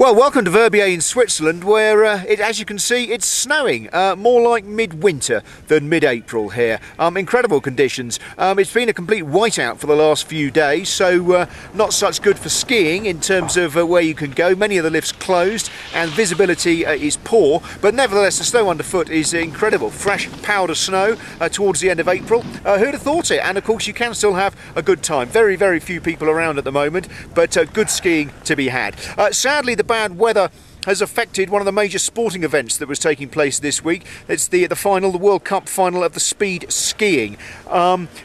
Well, welcome to Verbier in Switzerland, where, as you can see, it's snowing. More like mid-winter than mid-April here. Incredible conditions. It's been a complete whiteout for the last few days, so not such good for skiing in terms of where you can go. Many of the lifts closed and visibility is poor, but nevertheless the snow underfoot is incredible. Fresh powder snow towards the end of April. Who'd have thought it? And of course you can still have a good time. Very, very few people around at the moment, but good skiing to be had. Sadly, the bad weather has affected one of the major sporting events that was taking place this week. It's the final, the World Cup final of the speed skiing.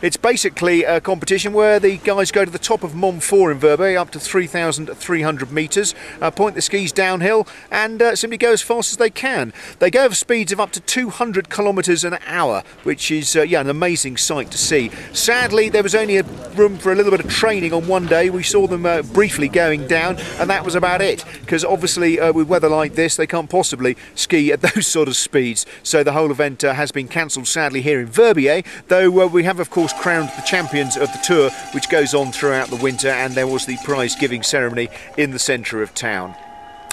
It's basically a competition where the guys go to the top of Mont 4 in Verbier, up to 3,300 metres, point the skis downhill and simply go as fast as they can. They go at speeds of up to 200 kilometres an hour, which is yeah, an amazing sight to see. Sadly, there was only room for a little bit of training on one day. We saw them briefly going down, and that was about it, because obviously with weather like this they can't possibly ski at those sort of speeds, so the whole event has been cancelled sadly here in Verbier, though we have of course crowned the champions of the tour, which goes on throughout the winter, and there was the prize giving ceremony in the centre of town.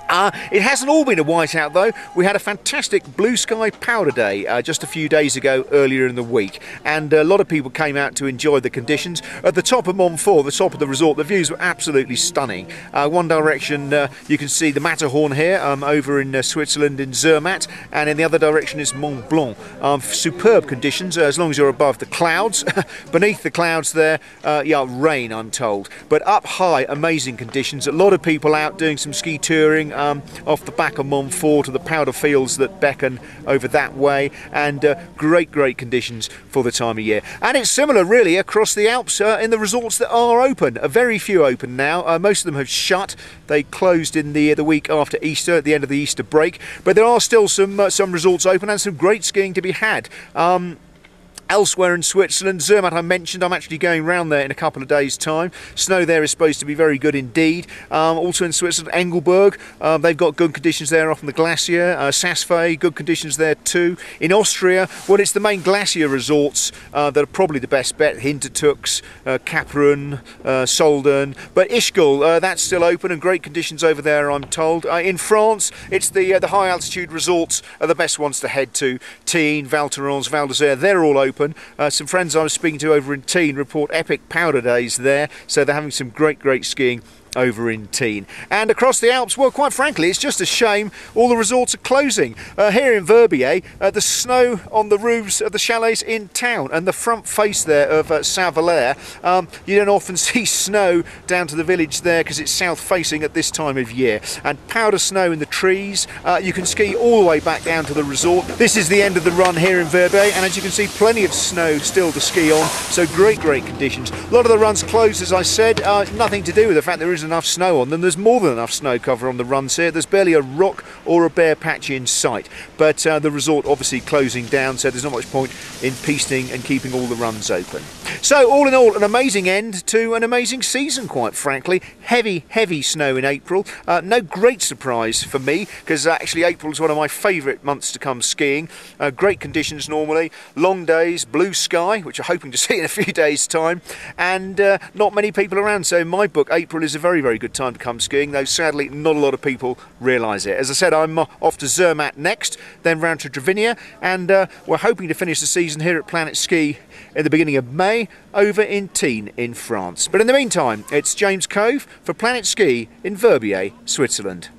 It hasn't all been a whiteout though. We had a fantastic blue sky powder day just a few days ago earlier in the week, and a lot of people came out to enjoy the conditions. At the top of Mont 4, the top of the resort, the views were absolutely stunning. One direction you can see the Matterhorn here over in Switzerland in Zermatt, and in the other direction is Mont Blanc. Superb conditions as long as you're above the clouds. Beneath the clouds there, yeah, rain I'm told, but up high amazing conditions. A lot of people out doing some ski touring off the back of Mont 4 to the powder fields that beckon over that way, and great conditions for the time of year. And it's similar really across the Alps in the resorts that are open. Very few open now. Most of them have shut. They closed in the week after Easter, at the end of the Easter break, but there are still some resorts open and some great skiing to be had. Elsewhere in Switzerland, Zermatt I mentioned, I'm actually going round there in a couple of days' time. Snow there is supposed to be very good indeed. Also in Switzerland, Engelberg, they've got good conditions there off on the glacier. Saas-Fee, good conditions there too. In Austria, well, it's the main glacier resorts that are probably the best bet. Hintertux, Kappern, Soldern, but Ischgl, that's still open and great conditions over there I'm told. In France, it's the high altitude resorts are the best ones to head to. Tignes, Val Thorens, Val d'Isère, they're all open. Some friends I was speaking to over in Tignes report epic powder days there, so they're having some great skiing over in Tignes. And across the Alps, well, quite frankly, it's just a shame all the resorts are closing. Here in Verbier, the snow on the roofs of the chalets in town and the front face there of Saint-Valère, you don't often see snow down to the village there because it's south facing at this time of year. And powder snow in the trees. You can ski all the way back down to the resort. This is the end of the run here in Verbier, and as you can see, plenty of snow still to ski on, so great conditions. A lot of the runs closed, as I said, nothing to do with the fact there isn't enough snow on them. There's more than enough snow cover on the runs here. There's barely a rock or a bare patch in sight, but the resort obviously closing down, so there's not much point in pisting and keeping all the runs open. So all in all, an amazing end to an amazing season, quite frankly. Heavy snow in April. No great surprise for me, because actually April is one of my favourite months to come skiing. Great conditions normally, long days, blue sky, which I'm hoping to see in a few days' time, and not many people around. So in my book, April is a very good time to come skiing, though sadly not a lot of people realise it. As I said, I'm off to Zermatt next, then round to Verbier, and we're hoping to finish the season here at PlanetSKI in the beginning of May over in Tignes in France. But in the meantime, it's James Cove for PlanetSKI in Verbier, Switzerland.